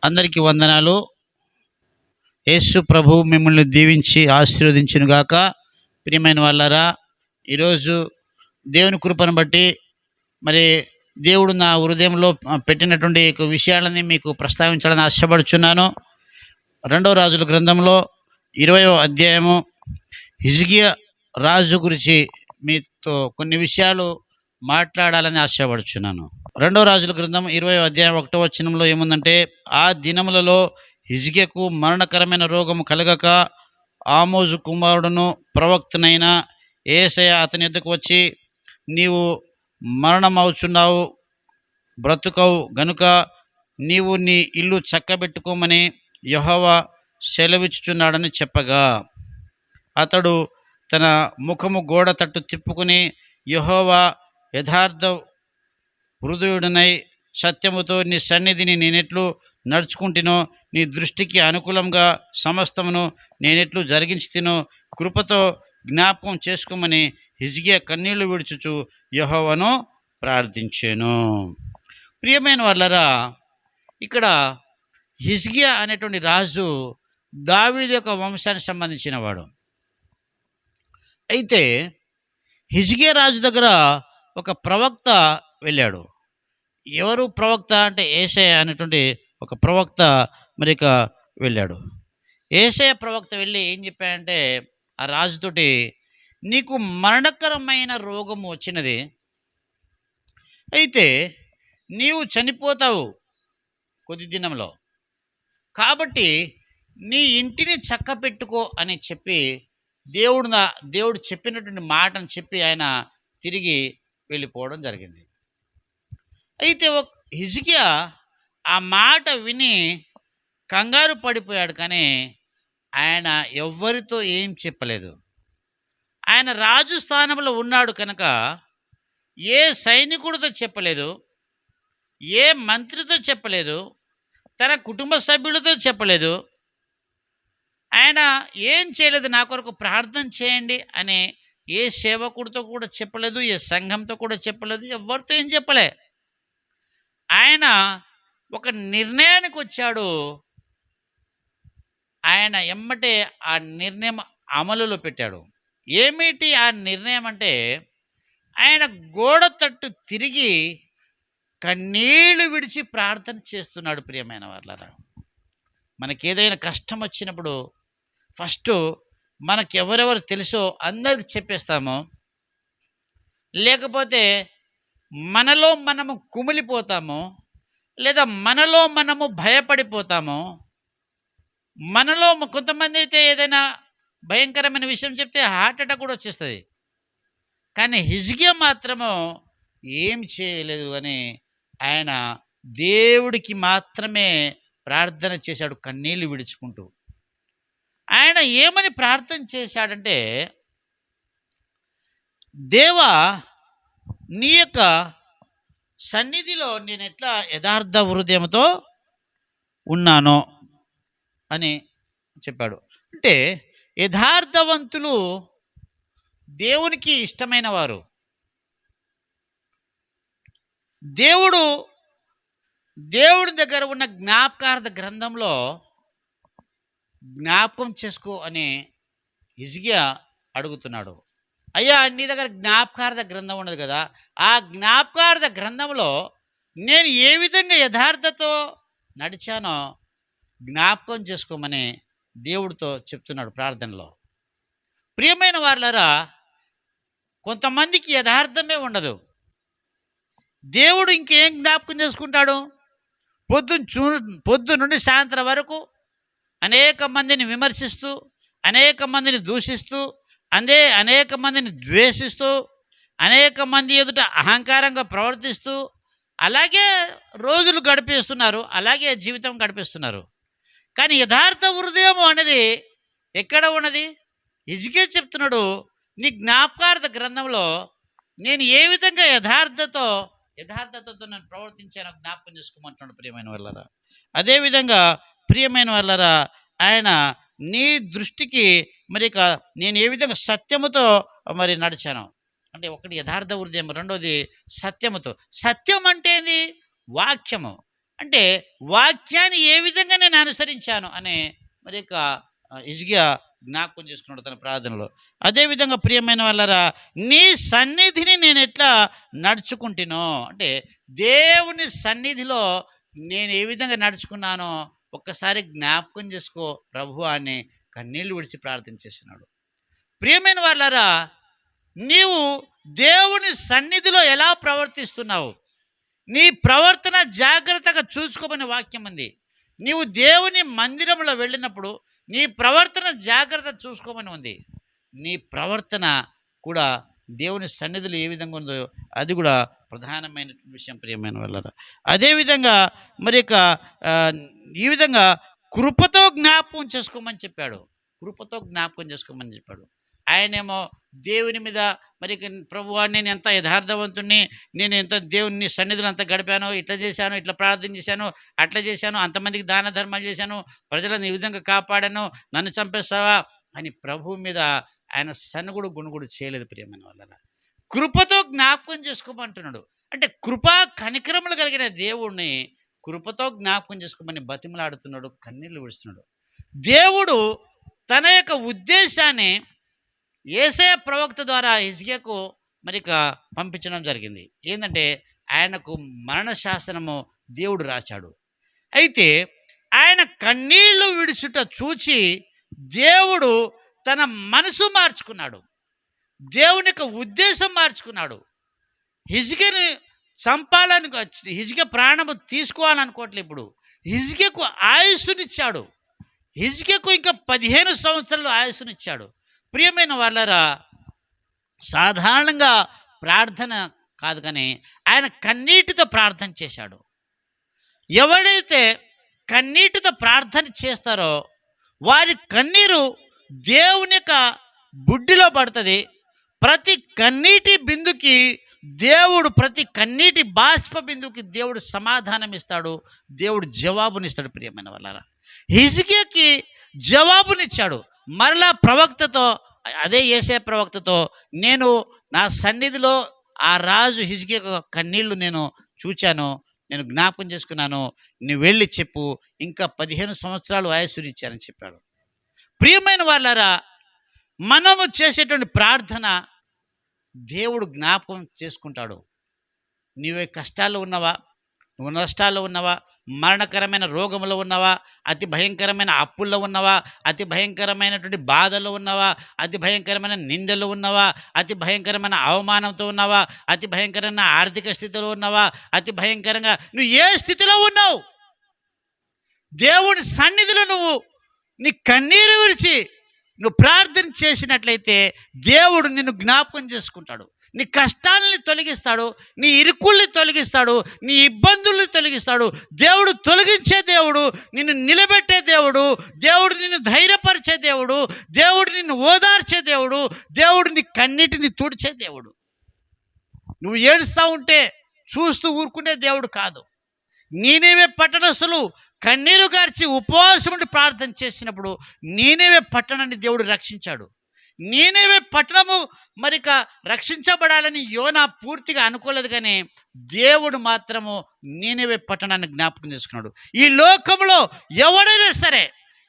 అందరికీ వందనాలు. యేసు ప్రభు మిమ్మల్ని దీవించి ఆశీర్వదించునుగాక. ప్రియమైన వాళ్ళారా, ఈరోజు దేవుని కృపను బట్టి మరి దేవుడు నా హృదయంలో పెట్టినటువంటి విషయాలని మీకు ప్రస్తావించాలని ఆశపడుచున్నాను. 2 రాజుల గ్రంథంలో 20వ అధ్యాయము హిజ్కియా రాజు గురించి మీతో కొన్ని విషయాలు మాట్లాడాలని ఆశపడుచున్నాను. 2 రాజుల గ్రంథం 20వ అధ్యాయం 1వ వచనంలో ఏముందంటే, ఆ దినములలో హిజ్కియాకు మరణకరమైన రోగము కలగక ఆమోజు కుమారుడును ప్రవక్తనైన యేషయా అతని యొద్దకు వచ్చి, నీవు మరణమవుచున్నావు, బ్రతుకవు గనుక నీవు నీ ఇల్లు చక్కబెట్టుకోమని యెహోవా సెలవిచ్చుచున్నాడని చెప్పగా, అతడు తన ముఖము గోడ తట్టు తిప్పుకుని, యెహోవా యథార్థ హృదయుడనై సత్యముతో నీ సన్నిధిని నేనెట్లు నడుచుకుంటునో, నీ దృష్టికి అనుకూలంగా సమస్తమును నేనెట్లు జరిగించుతినో కృపతో జ్ఞాపకం చేసుకోమని హిజ్కియా కన్నీళ్లు విడుచుచు యెహోవాను ప్రార్థించెను. ప్రియమైన వాళ్ళరా, ఇక్కడ హిజ్కియా అనేటువంటి రాజు దావీదు యొక్క వంశానికి సంబంధించిన వాడు. అయితే హిజ్కియా రాజు దగ్గర ఒక ప్రవక్త వెళ్ళాడు. ఎవరు ప్రవక్త అంటే యేషయా అనేటువంటి ఒక ప్రవక్త మరిక వెళ్ళాడు. యేషయా ప్రవక్త వెళ్ళి ఏం చెప్పాడంటే ఆ రాజుతోటి, నీకు మరణకరమైన రోగము వచ్చినది, అయితే నీవు చనిపోతావు కొద్ది దినంలో, కాబట్టి నీ ఇంటిని చక్కపెట్టుకో అని చెప్పి దేవుడు చెప్పినటువంటి మాటను చెప్పి ఆయన తిరిగి వెళ్ళిపోవడం జరిగింది. అయితే హిజ్కియా ఆ మాట విని కంగారు పడిపోయాడు, కానీ ఆయన ఎవ్వరితో ఏం చెప్పలేదు. ఆయన రాజు స్థానంలో ఉన్నాడు కనుక ఏ సైనికుడితో చెప్పలేదు, ఏ మంత్రితో చెప్పలేదు, తన కుటుంబ సభ్యులతో చెప్పలేదు. ఆయన ఏం చేయలేదు, నా కొరకు ప్రార్థన చేయండి అని ఏ సేవకుడితో కూడా చెప్పలేదు, ఏ సంఘంతో కూడా చెప్పలేదు, ఎవరితో ఏం చెప్పలే. ఆయన ఒక నిర్ణయానికి వచ్చాడు. ఆయన ఎమ్మటే ఆ నిర్ణయం అమలులో పెట్టాడు. ఏమిటి ఆ నిర్ణయం అంటే, ఆయన గోడ తట్టు తిరిగి కన్నీళ్లు విడిచి ప్రార్థన చేస్తున్నాడు. ప్రియమైన వాళ్ళారా, మనకేదైనా కష్టం వచ్చినప్పుడు ఫస్ట్ మనకు ఎవరెవరు తెలుసో అందరికి చెప్పేస్తాము, లేకపోతే మనలో మనము కుమిలిపోతాము, లేదా మనలో మనము భయపడిపోతాము. మనలో కొంతమంది అయితే ఏదైనా భయంకరమైన విషయం చెప్తే హార్ట్ అటాక్ కూడా వచ్చేస్తుంది. కానీ హిజ్కియా మాత్రము ఏం చేయలేదు అని ఆయన దేవుడికి మాత్రమే ప్రార్థన చేశాడు, కన్నీళ్లు విడుచుకుంటూ. ఆయన ఏమని ప్రార్థన చేశాడంటే, దేవా, నీ యొక్క సన్నిధిలో నేను ఎట్లా యథార్థ హృదయంతో ఉన్నానో అని చెప్పాడు. అంటే యథార్థవంతులు దేవునికి ఇష్టమైన వారు. దేవుడి దగ్గర ఉన్న జ్ఞాపకార్థ గ్రంథంలో జ్ఞాపకం చేసుకో అని హిజ్కియా అడుగుతున్నాడు. అయ్యా, నీ దగ్గర జ్ఞాపకార్థ గ్రంథం ఉండదు కదా, ఆ జ్ఞాపకార్థ గ్రంథంలో నేను ఏ విధంగా యథార్థతో నడిచానో జ్ఞాపకం చేసుకోమని దేవుడితో చెప్తున్నాడు ప్రార్థనలో. ప్రియమైన వాళ్ళారా, కొంతమందికి యథార్థమే ఉండదు. దేవుడు ఇంకేం జ్ఞాపకం చేసుకుంటాడు? పొద్దు నుండి సాయంత్రం వరకు అనేక మందిని విమర్శిస్తూ, అనేక మందిని దూషిస్తూ, అనేక మందిని ద్వేషిస్తూ, అనేక మంది ఎదుట అహంకారంగా ప్రవర్తిస్తూ, అలాగే రోజులు గడిపేస్తున్నారు, అలాగే జీవితం గడిపేస్తున్నారు. కానీ యథార్థ హృదయం అనేది ఎక్కడ ఉన్నది? హిజ్కియా చెప్తున్నాడు, నీ జ్ఞాపకార్థ గ్రంథంలో నేను ఏ విధంగా యథార్థతతో నేను ప్రవర్తించానో జ్ఞాపకం చేసుకోమంటున్నాడు. ప్రియమైన వాళ్ళరా, అదేవిధంగా ప్రియమైన వాళ్ళరా, ఆయన నీ దృష్టికి మరి నేను ఏ విధంగా సత్యముతో మరి నడిచాను అంటే, ఒకటి యథార్థ హృదయం, రెండోది సత్యముతో. సత్యం అంటే ఏంది? వాక్యము. అంటే వాక్యాన్ని ఏ విధంగా నేను అనుసరించాను అనే మరి యొక్క హిజ్కియా జ్ఞాపకం చేసుకున్నాడు తన ప్రార్థనలో. అదేవిధంగా ప్రియమైన వాళ్ళరా, నీ సన్నిధిని నేను ఎట్లా నడుచుకుంటునో, అంటే దేవుని సన్నిధిలో నేను ఏ విధంగా నడుచుకున్నానో ఒక్కసారి జ్ఞాపకం చేసుకో ప్రభు అని కన్నీళ్లు విడిచి ప్రార్థన చేస్తున్నాడు. ప్రియమైన వాళ్ళరా, నీవు దేవుని సన్నిధిలో ఎలా ప్రవర్తిస్తున్నావు, నీ ప్రవర్తన జాగ్రత్తగా చూసుకోమని వాక్యం ఉంది. నీవు దేవుని మందిరంలో వెళ్ళినప్పుడు నీ ప్రవర్తన జాగ్రత్త చూసుకోమని ఉంది. నీ ప్రవర్తన కూడా దేవుని సన్నిధిలో ఏ విధంగా ఉందో అది కూడా ప్రధానమైన విషయం ప్రియమైన వాళ్ళరా. అదేవిధంగా మరి ఈ విధంగా కృపతో జ్ఞాపకం చేసుకోమని చెప్పాడు. కృపతో జ్ఞాపకం చేసుకోమని చెప్పాడు. ఆయనేమో దేవుని మీద మరి ప్రభువా నేను ఎంత యథార్థవంతుణ్ణి, నేను ఎంత దేవుని సన్నిధిలో అంత గడిపాను, ఇట్లా చేశాను, ఇట్లా ప్రార్థన చేశాను, అట్లా చేశాను, అంతమందికి దాన ధర్మాలు చేశాను, ప్రజలను ఈ విధంగా కాపాడాను, నన్ను చంపేస్తావా అని ప్రభువు మీద ఆయన సనుగుడు గుణుగుడు చేయలేదు ప్రియమైన వాళ్ళ. కృపతో జ్ఞాపకం చేసుకోమంటున్నాడు. అంటే కృపా కనికరములు కలిగిన దేవుణ్ణి కృపతో జ్ఞాపకం చేసుకోమని బతిమలాడుతున్నాడు, కన్నీళ్లు విడుస్తున్నాడు. దేవుడు తన యొక్క ఉద్దేశాన్ని యేసయ్య ప్రవక్త ద్వారా హిజ్కియాకు మరి పంపించడం జరిగింది. ఏంటంటే ఆయనకు మరణ శాసనము దేవుడు రాశాడు. అయితే ఆయన కన్నీళ్లు విడుచుట చూచి దేవుడు తన మనసు మార్చుకున్నాడు, దేవుని యొక్క ఉద్దేశం మార్చుకున్నాడు. హిజ్కియాని చంపాలని, హిజ్కియా ప్రాణము తీసుకోవాలనుకోవట్లేదు. ఇప్పుడు హిజ్కియాకు ఆయుస్సునిచ్చాడు. హిజ్కియాకు ఇంకా 15 సంవత్సరాలు ఆయుస్సునిచ్చాడు. ప్రియమైన వాళ్ళరా, సాధారణంగా ప్రార్థన కాదు కానీ ఆయన కన్నీటితో ప్రార్థన చేశాడు. ఎవరైతే కన్నీటితో ప్రార్థన చేస్తారో వారి కన్నీరు దేవుని యొక్క బుడ్డిలో పడుతుంది. ప్రతి కన్నీటి బిందుకి దేవుడు, ప్రతి కన్నీటి బాష్ప బిందుకి దేవుడు సమాధానం ఇస్తాడు, దేవుడు జవాబునిస్తాడు. ప్రియమైన వాళ్ళరా, హిజ్కియాకి జవాబునిచ్చాడు. మరలా ప్రవక్తతో, అదే యేసయ్య ప్రవక్తతో, నేను నా సన్నిధిలో ఆ రాజు హిజ్కియా కన్నీళ్లు నేను చూచాను, నేను జ్ఞాపకం చేసుకున్నాను, నువ్వు వెళ్ళి చెప్పు, ఇంకా 15 సంవత్సరాలు వయస్సునిచ్చానని చెప్పాడు. ప్రియమైన వాళ్ళారా, మనము చేసేటువంటి ప్రార్థన దేవుడు జ్ఞాపకం చేసుకుంటాడు. నీవే కష్టాల్లో ఉన్నవా, నువ్వు నష్టాల్లో ఉన్నవా, మరణకరమైన రోగంలో ఉన్నవా, అతి భయంకరమైన అప్పుల్లో ఉన్నవా, అతి భయంకరమైనటువంటి బాధల్లో ఉన్నవా, అతి భయంకరమైన నిందలు ఉన్నవా, అతి భయంకరమైన అవమానంతో ఉన్నవా, అతి భయంకరమైన ఆర్థిక స్థితిలో ఉన్నవా, అతి భయంకరంగా నువ్వు ఏ స్థితిలో ఉన్నావు, దేవుడి సన్నిధిలో నువ్వు నీ కన్నీరు విడిచి నువ్వు ప్రార్థన చేసినట్లయితే దేవుడు నిన్ను జ్ఞాపకం చేసుకుంటాడు. నీ కష్టాలని తొలగిస్తాడు, నీ ఇరుకుల్ని తొలగిస్తాడు, నీ ఇబ్బందుల్ని తొలగిస్తాడు. దేవుడు తొలగించే దేవుడు, నిన్ను నిలబెట్టే దేవుడు, దేవుడు నిన్ను ధైర్యపరిచే దేవుడు, దేవుడు నిన్ను ఓదార్చే దేవుడు, దేవుడు నీ కన్నిటిని తుడిచే దేవుడు. నువ్వు ఏడుస్తూ ఉంటే చూస్తూ ఊరుకునే దేవుడు కాదు. నీనేవే పట్టణస్తులు కన్నీరు గార్చి ఉపవాసం ఉండి ప్రార్థన చేసినప్పుడు నీనేవే పట్టణాన్ని దేవుడు రక్షించాడు. నీనేవే పట్టణము మరిక రక్షించబడాలని యోనా పూర్తిగా అనుకోలేదు, కానీ దేవుడు మాత్రము నీనేవే పట్టణాన్ని జ్ఞాపకం చేసుకున్నాడు. ఈ లోకంలో ఎవడైనా సరే,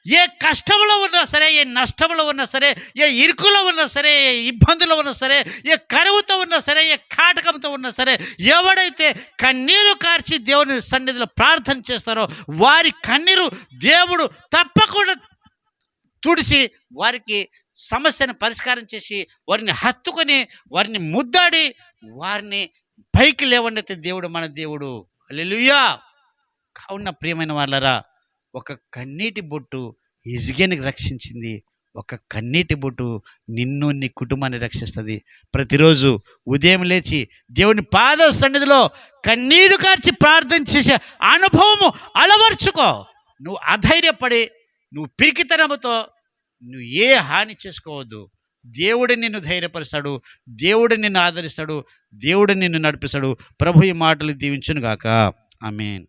ఏ కష్టంలో ఉన్నా సరే, ఏ నష్టంలో ఉన్నా సరే, ఏ ఇరుకులో ఉన్నా సరే, ఏ ఇబ్బందులో ఉన్నా సరే, ఏ కరువుతో ఉన్నా సరే, ఏ కాటకంతో ఉన్నా సరే, ఎవడైతే కన్నీరు కార్చి దేవుని సన్నిధిలో ప్రార్థన చేస్తారో వారి కన్నీరు దేవుడు తప్పకుండా తుడిచి వారికి సమస్యను పరిష్కారం చేసి వారిని హత్తుకొని వారిని ముద్దాడి వారిని పైకి లేవనైతే దేవుడు మన దేవుడు. హల్లెలూయా. కావున ప్రియమైన వాళ్ళరా, ఒక కన్నీటి బొట్టు హిజ్కియాని రక్షించింది, ఒక కన్నీటి బొట్టు నిన్ను నీ కుటుంబాన్ని రక్షిస్తుంది. ప్రతిరోజు ఉదయం లేచి దేవుని పాద సన్నిధిలో కన్నీరు కార్చి ప్రార్థన చేసే అనుభవము అలవర్చుకో. నువ్వు అధైర్యపడి, నువ్వు పిరికితనముతో నువ్వు ఏ హాని చేసుకోవద్దు. దేవుడు నిన్ను ధైర్యపరుస్తాడు, దేవుడు నిన్ను ఆదరిస్తాడు, దేవుడు నిన్ను నడిపిస్తాడు. ప్రభు ఈ మాటలు దీవించును గాక. ఆమేన్.